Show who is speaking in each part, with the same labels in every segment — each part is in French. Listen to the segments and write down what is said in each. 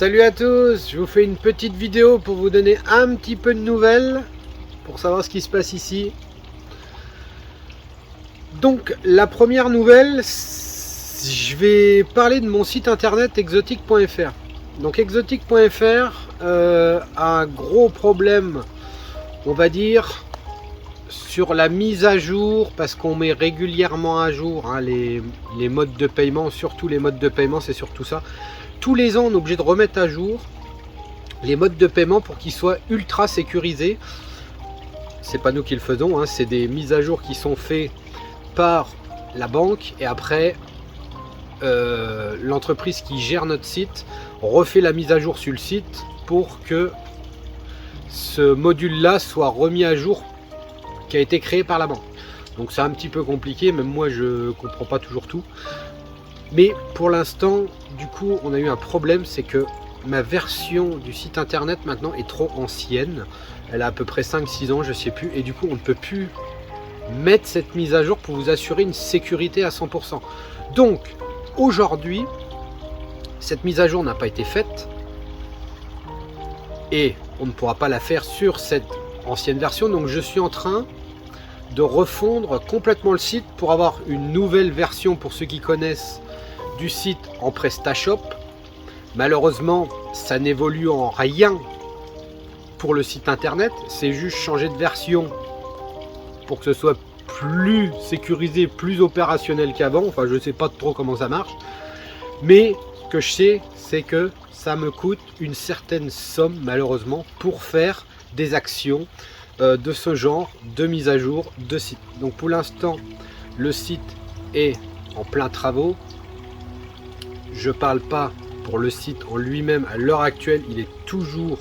Speaker 1: Salut à tous, je vous fais une petite vidéo pour vous donner un petit peu de nouvelles, pour savoir ce qui se passe ici. Donc la première nouvelle, je vais parler de mon site internet exotic.fr. Donc exotic.fr a un gros problème, on va dire, sur la mise à jour, parce qu'on met régulièrement à jour les modes de paiement, surtout les modes de paiement, c'est surtout ça. Tous les ans, on est obligé de remettre à jour les modes de paiement pour qu'ils soient ultra sécurisés. C'est pas nous qui le faisons, c'est des mises à jour qui sont faites par la banque, et après l'entreprise qui gère notre site refait la mise à jour sur le site pour que ce module là soit remis à jour, qui a été créé par la banque. Donc c'est un petit peu compliqué, même moi je comprends pas toujours tout. Mais pour l'instant, du coup, on a eu un problème, c'est que ma version du site internet maintenant est trop ancienne. Elle a à peu près 5-6 ans, je sais plus. Et du coup, on ne peut plus mettre cette mise à jour pour vous assurer une sécurité à 100%. Donc, aujourd'hui, cette mise à jour n'a pas été faite. Et on ne pourra pas la faire sur cette ancienne version. Donc, je suis en train de refondre complètement le site pour avoir une nouvelle version, pour ceux qui connaissent, du site en PrestaShop. Malheureusement, ça n'évolue en rien pour le site internet, c'est juste changer de version pour que ce soit plus sécurisé, plus opérationnel qu'avant. Enfin, je sais pas trop comment ça marche, mais ce que je sais, c'est que ça me coûte une certaine somme, malheureusement, pour faire des actions de ce genre de mise à jour de site. Donc pour l'instant, le site est en plein travaux. Je parle pas pour le site en lui-même, à l'heure actuelle, il est toujours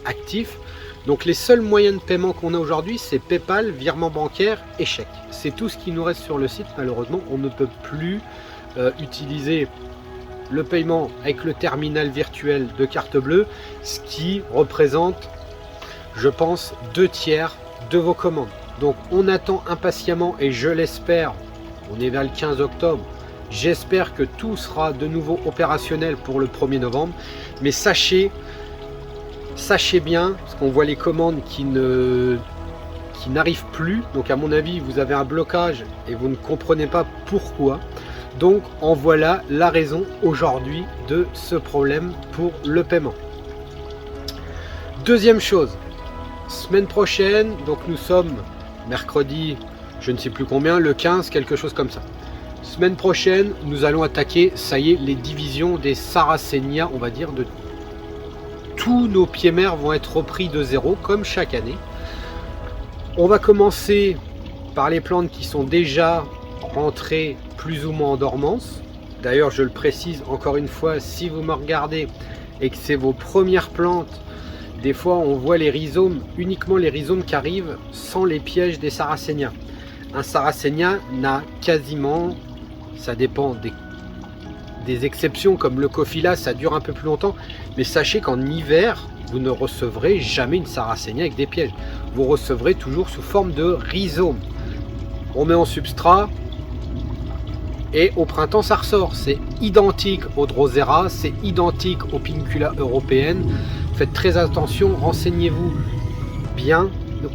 Speaker 1: actif. Donc les seuls moyens de paiement qu'on a aujourd'hui, c'est PayPal, virement bancaire et chèque. C'est tout ce qui nous reste sur le site. Malheureusement, on ne peut plus utiliser le paiement avec le terminal virtuel de carte bleue, ce qui représente, je pense, 2/3 de vos commandes. Donc on attend impatiemment, et je l'espère, on est vers le 15 octobre, j'espère que tout sera de nouveau opérationnel pour le 1er novembre. Mais sachez bien, parce qu'on voit les commandes qui n'arrivent plus. Donc à mon avis, vous avez un blocage et vous ne comprenez pas pourquoi. Donc en voilà la raison aujourd'hui de ce problème pour le paiement. Deuxième chose, semaine prochaine, donc nous sommes mercredi, je ne sais plus combien, le 15, quelque chose comme ça. Semaine prochaine, nous allons attaquer, ça y est, les divisions des Sarracenia, on va dire, de tous nos pieds-mers vont être repris de zéro, comme chaque année. On va commencer par les plantes qui sont déjà rentrées plus ou moins en dormance. D'ailleurs, je le précise encore une fois, si vous me regardez et que c'est vos premières plantes, des fois on voit les rhizomes, uniquement les rhizomes qui arrivent sans les pièges des Sarracenia. Un Sarracenia n'a quasiment, ça dépend des exceptions, comme le Coffila, ça dure un peu plus longtemps, mais sachez qu'en hiver, vous ne recevrez jamais une Sarracenia avec des pièges. Vous recevrez toujours sous forme de rhizome. On met en substrat, et au printemps ça ressort. C'est identique au Drosera, c'est identique aux Pinicula européennes. Faites très attention, renseignez-vous bien.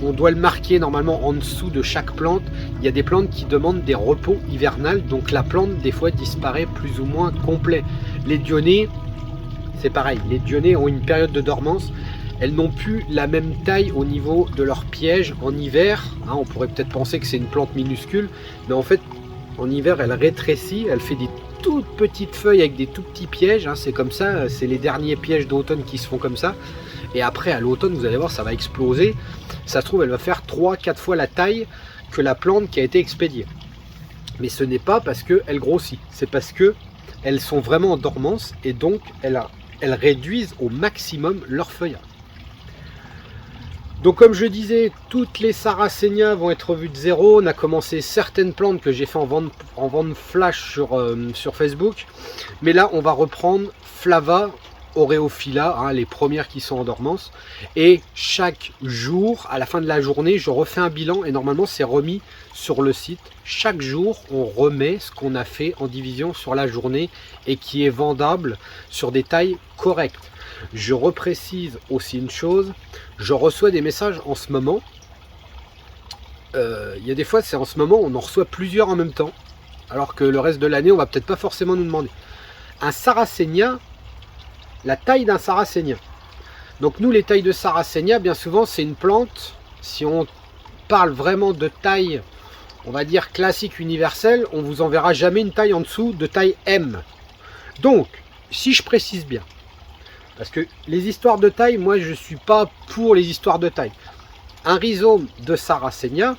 Speaker 1: On doit le marquer normalement en dessous de chaque plante. Il y a des plantes qui demandent des repos hivernales, donc la plante des fois disparaît plus ou moins complet. Les Dionnées, c'est pareil, les Dionnées ont une période de dormance. Elles n'ont plus la même taille au niveau de leur piège en hiver. On pourrait peut-être penser que c'est une plante minuscule, mais en fait en hiver elle rétrécit, elle fait des toutes petites feuilles avec des tout petits pièges. C'est comme ça, c'est les derniers pièges d'automne qui se font comme ça. Et après à l'automne, vous allez voir, ça va exploser. Ça se trouve, elle va faire 3-4 fois la taille que la plante qui a été expédiée. Mais ce n'est pas parce qu'elle grossit, c'est parce que elles sont vraiment en dormance, et donc elles réduisent au maximum leur feuillage. Donc comme je disais, toutes les Sarracenia vont être revues de zéro. On a commencé certaines plantes que j'ai fait en vente flash sur Facebook. Mais là, on va reprendre Flava, Oreophylla, hein, les premières qui sont en dormance. Et chaque jour, à la fin de la journée, je refais un bilan et normalement c'est remis sur le site. Chaque jour, on remet ce qu'on a fait en division sur la journée et qui est vendable sur des tailles correctes. Je reprécise aussi une chose, je reçois des messages en ce moment. Il y a des fois, c'est en ce moment, on en reçoit plusieurs en même temps, alors que le reste de l'année, on va peut-être pas forcément nous demander. Un Sarracenia, la taille d'un Sarracenia. Donc nous, les tailles de Sarracenia, bien souvent, c'est une plante, si on parle vraiment de taille, on va dire classique universelle, on vous enverra jamais une taille en dessous de taille M. Donc, si je précise bien, parce que les histoires de taille, moi je suis pas pour les histoires de taille. Un rhizome de Sarracenia,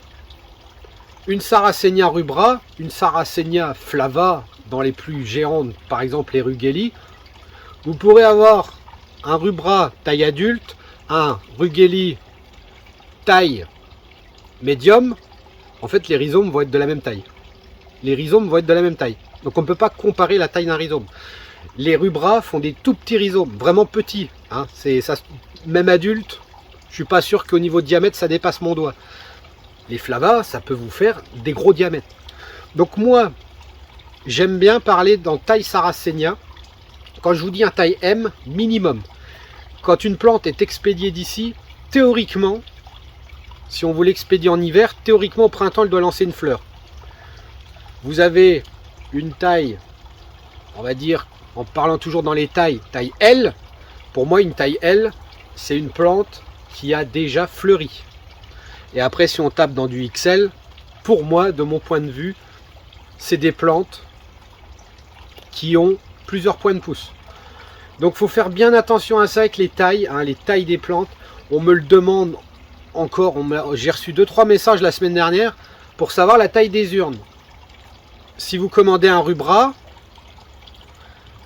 Speaker 1: une Sarracenia rubra, une Sarracenia flava, dans les plus géantes, par exemple les Rughelli, vous pourrez avoir un rubra taille adulte, un Rughelli taille médium. En fait, les rhizomes vont être de la même taille. Les rhizomes vont être de la même taille. Donc on ne peut pas comparer la taille d'un rhizome. Les rubras font des tout petits rhizomes, vraiment petits. Hein. Ça, même adulte, je suis pas sûr qu'au niveau de diamètre, ça dépasse mon doigt. Les flavas, ça peut vous faire des gros diamètres. Donc moi, j'aime bien parler dans taille Sarracenia. Quand je vous dis un taille M, minimum. Quand une plante est expédiée d'ici, théoriquement, si on vous l'expédie en hiver, théoriquement au printemps, elle doit lancer une fleur. Vous avez une taille, on va dire, en parlant toujours dans les tailles, taille L. Pour moi, une taille L, c'est une plante qui a déjà fleuri. Et après, si on tape dans du XL, pour moi, de mon point de vue, c'est des plantes qui ont plusieurs points de pouce. Donc, il faut faire bien attention à ça avec les tailles, hein, les tailles des plantes. On me le demande encore, j'ai reçu 2-3 messages la semaine dernière pour savoir la taille des urnes. Si vous commandez un rubra,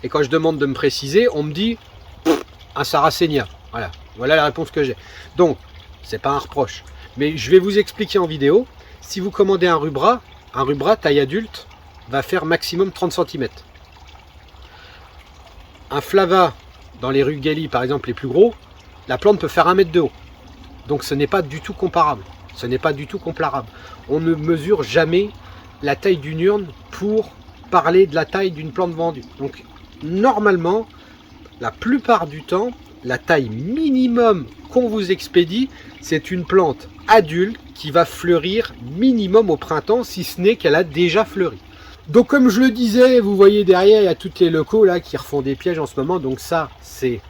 Speaker 1: et quand je demande de me préciser, on me dit un Sarracenia. Voilà la réponse que j'ai. Donc, c'est pas un reproche. Mais je vais vous expliquer en vidéo. Si vous commandez un rubra taille adulte va faire maximum 30 cm. Un flava dans les Rughelli, par exemple, les plus gros, la plante peut faire 1 mètre de haut. Donc ce n'est pas du tout comparable. Ce n'est pas du tout comparable. On ne mesure jamais la taille d'une urne pour parler de la taille d'une plante vendue. Donc normalement, la plupart du temps, la taille minimum qu'on vous expédie, c'est une plante adulte qui va fleurir minimum au printemps, si ce n'est qu'elle a déjà fleuri. Donc comme je le disais, vous voyez derrière, il y a tous les locaux là qui refont des pièges en ce moment. Donc ça, c'est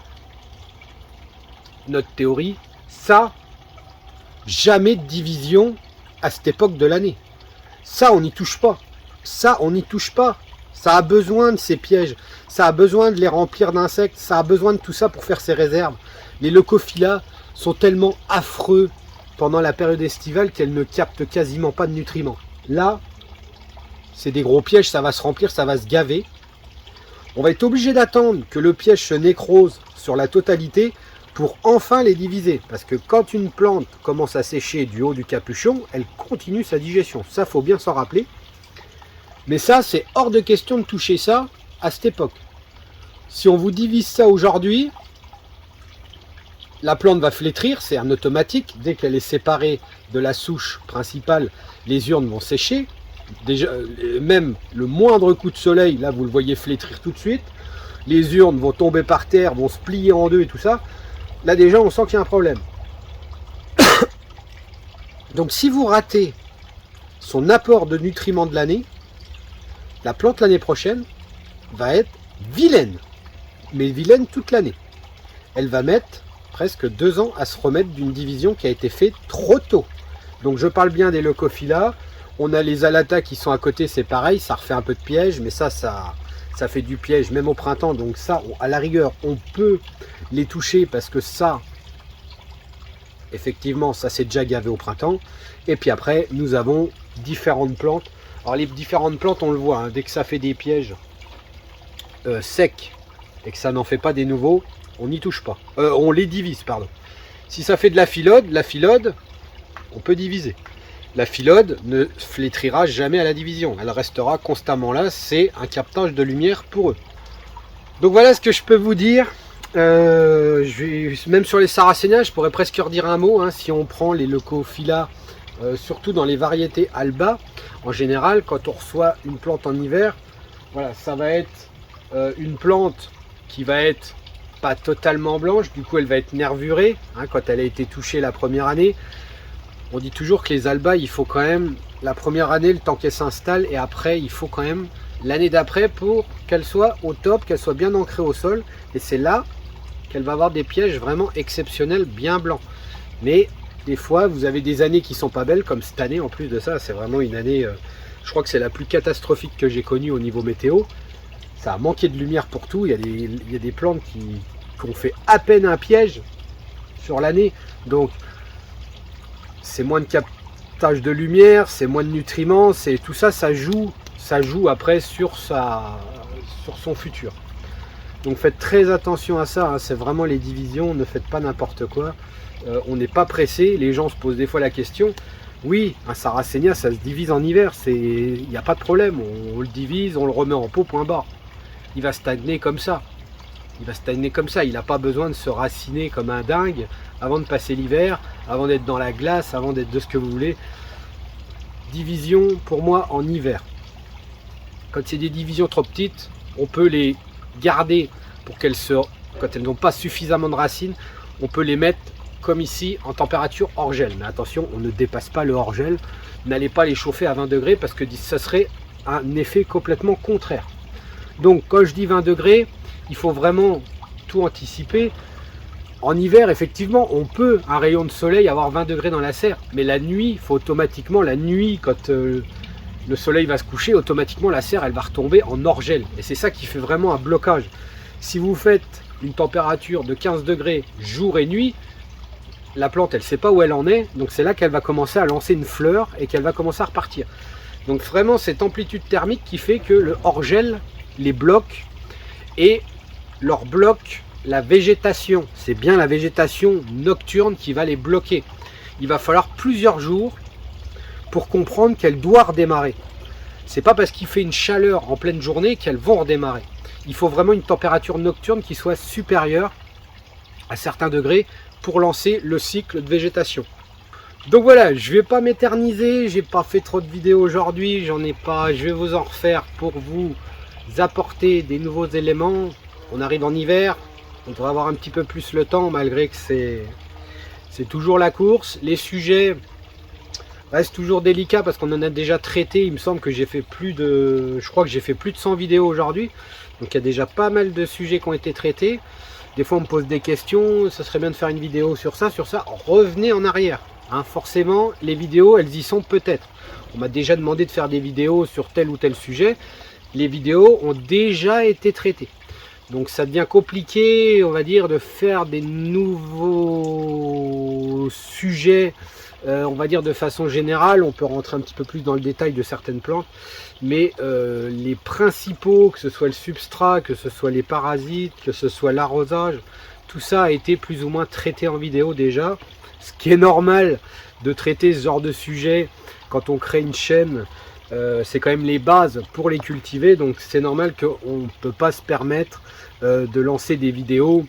Speaker 1: notre théorie. Ça, jamais de division à cette époque de l'année. Ça, on n'y touche pas. Ça, on n'y touche pas. Ça a besoin de ces pièges. Ça a besoin de les remplir d'insectes. Ça a besoin de tout ça pour faire ses réserves. Les leucophylla sont tellement affreux pendant la période estivale qu'elles ne captent quasiment pas de nutriments. Là, c'est des gros pièges. Ça va se remplir, ça va se gaver. On va être obligé d'attendre que le piège se nécrose sur la totalité pour enfin les diviser. Parce que quand une plante commence à sécher du haut du capuchon, elle continue sa digestion. Ça, faut bien s'en rappeler. Mais ça, c'est hors de question de toucher ça à cette époque. Si on vous divise ça aujourd'hui, la plante va flétrir, c'est un automatique. Dès qu'elle est séparée de la souche principale, les urnes vont sécher. Déjà, même le moindre coup de soleil, là, vous le voyez flétrir tout de suite. Les urnes vont tomber par terre, vont se plier en deux et tout ça. Là, déjà, on sent qu'il y a un problème. Donc, si vous ratez son apport de nutriments de l'année, la plante l'année prochaine va être vilaine. Mais vilaine toute l'année. Elle va mettre presque 2 ans à se remettre d'une division qui a été faite trop tôt. Donc, je parle bien des leucophylla. On a les alatas qui sont à côté, c'est pareil. Ça refait un peu de piège, mais ça fait du piège même au printemps. Donc ça, à la rigueur, on peut les toucher parce que ça, effectivement, ça s'est déjà gavé au printemps. Et puis après, nous avons différentes plantes. Alors les différentes plantes, on le voit, hein, dès que ça fait des pièges secs et que ça n'en fait pas des nouveaux, on n'y touche pas. On les divise, pardon. Si ça fait de la phylode, on peut diviser. La phylode ne flétrira jamais à la division. Elle restera constamment là. C'est un captage de lumière pour eux. Donc voilà ce que je peux vous dire. Même sur les Sarracenia, je pourrais presque redire un mot, hein, si on prend les Leucophylla, surtout dans les variétés Alba, en général, quand on reçoit une plante en hiver, voilà, ça va être une plante qui va être pas totalement blanche, du coup elle va être nervurée, hein, quand elle a été touchée la première année. On dit toujours que les Albas, il faut quand même la première année, le temps qu'elle s'installe, et après il faut quand même l'année d'après pour qu'elle soit au top, qu'elle soit bien ancrée au sol, et c'est là qu'elle va avoir des pièges vraiment exceptionnels, bien blancs. Mais des fois, vous avez des années qui sont pas belles, comme cette année. En plus de ça, c'est vraiment une année, je crois que c'est la plus catastrophique que j'ai connue au niveau météo. Ça a manqué de lumière pour tout. Il y a des plantes qui ont fait à peine un piège sur l'année. Donc, c'est moins de captage de lumière, c'est moins de nutriments, c'est tout ça, ça joue après sur son futur. Donc faites très attention à ça, hein. C'est vraiment les divisions, ne faites pas n'importe quoi. On n'est pas pressé, les gens se posent des fois la question. Oui, un Sarracenia, ça se divise en hiver, il n'y a pas de problème, on le divise, on le remet en pot, point barre. Il va stagner comme ça. Il n'a pas besoin de se raciner comme un dingue avant de passer l'hiver, avant d'être dans la glace, avant d'être de ce que vous voulez. Division pour moi en hiver. Quand c'est des divisions trop petites, on peut les garder pour quand elles n'ont pas suffisamment de racines, on peut les mettre comme ici en température hors gel. Mais attention, on ne dépasse pas le hors gel. N'allez pas les chauffer à 20 degrés parce que ça serait un effet complètement contraire. Donc quand je dis 20 degrés, il faut vraiment tout anticiper. En hiver, effectivement, on peut, un rayon de soleil, avoir 20 degrés dans la serre. Mais la nuit, il faut automatiquement, la nuit, quand le soleil va se coucher, automatiquement la serre elle va retomber en hors gel. Et c'est ça qui fait vraiment un blocage. Si vous faites une température de 15 degrés jour et nuit, la plante elle ne sait pas où elle en est. Donc c'est là qu'elle va commencer à lancer une fleur et qu'elle va commencer à repartir. Donc vraiment cette amplitude thermique qui fait que le hors gel les bloque et leur bloque la végétation. C'est bien la végétation nocturne qui va les bloquer. Il va falloir plusieurs jours pour comprendre qu'elles doivent redémarrer. C'est pas parce qu'il fait une chaleur en pleine journée qu'elles vont redémarrer. Il faut vraiment une température nocturne qui soit supérieure à certains degrés pour lancer le cycle de végétation. Donc voilà, je vais pas m'éterniser, j'ai pas fait trop de vidéos aujourd'hui, j'en ai pas, je vais vous en refaire pour vous apporter des nouveaux éléments. On arrive en hiver, on devrait avoir un petit peu plus le temps malgré que c'est toujours la course. Les sujets reste toujours délicat parce qu'on en a déjà traité. Il me semble que j'ai fait je crois que j'ai fait plus de 100 vidéos aujourd'hui. Donc il y a déjà pas mal de sujets qui ont été traités. Des fois on me pose des questions, ça serait bien de faire une vidéo sur ça. Revenez en arrière. Hein, forcément, les vidéos, elles y sont peut-être. On m'a déjà demandé de faire des vidéos sur tel ou tel sujet. Les vidéos ont déjà été traitées. Donc ça devient compliqué, on va dire, de faire des nouveaux sujets. On va dire de façon générale, on peut rentrer un petit peu plus dans le détail de certaines plantes, mais les principaux, que ce soit le substrat, que ce soit les parasites, que ce soit l'arrosage, tout ça a été plus ou moins traité en vidéo déjà, ce qui est normal de traiter ce genre de sujet quand on crée une chaîne. C'est quand même les bases pour les cultiver, donc c'est normal qu'on ne peut pas se permettre de lancer des vidéos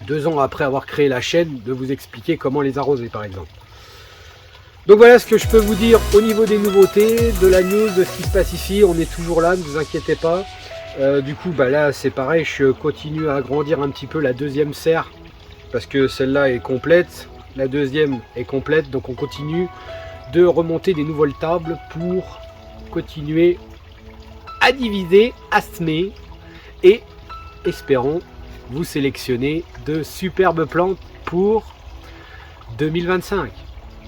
Speaker 1: 2 ans après avoir créé la chaîne, de vous expliquer comment les arroser par exemple. Donc voilà ce que je peux vous dire au niveau des nouveautés, de la news, de ce qui se passe ici. On est toujours là, ne vous inquiétez pas. Du coup, là c'est pareil, je continue à agrandir un petit peu la deuxième serre parce que celle-là est complète. La deuxième est complète, donc on continue de remonter des nouvelles tables pour continuer à diviser, à semer et espérons vous sélectionner de superbes plantes pour 2025.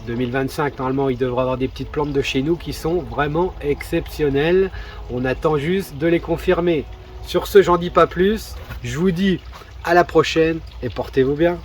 Speaker 1: 2025, normalement, il devrait y avoir des petites plantes de chez nous qui sont vraiment exceptionnelles. On attend juste de les confirmer. Sur ce, j'en dis pas plus. Je vous dis à la prochaine et portez-vous bien.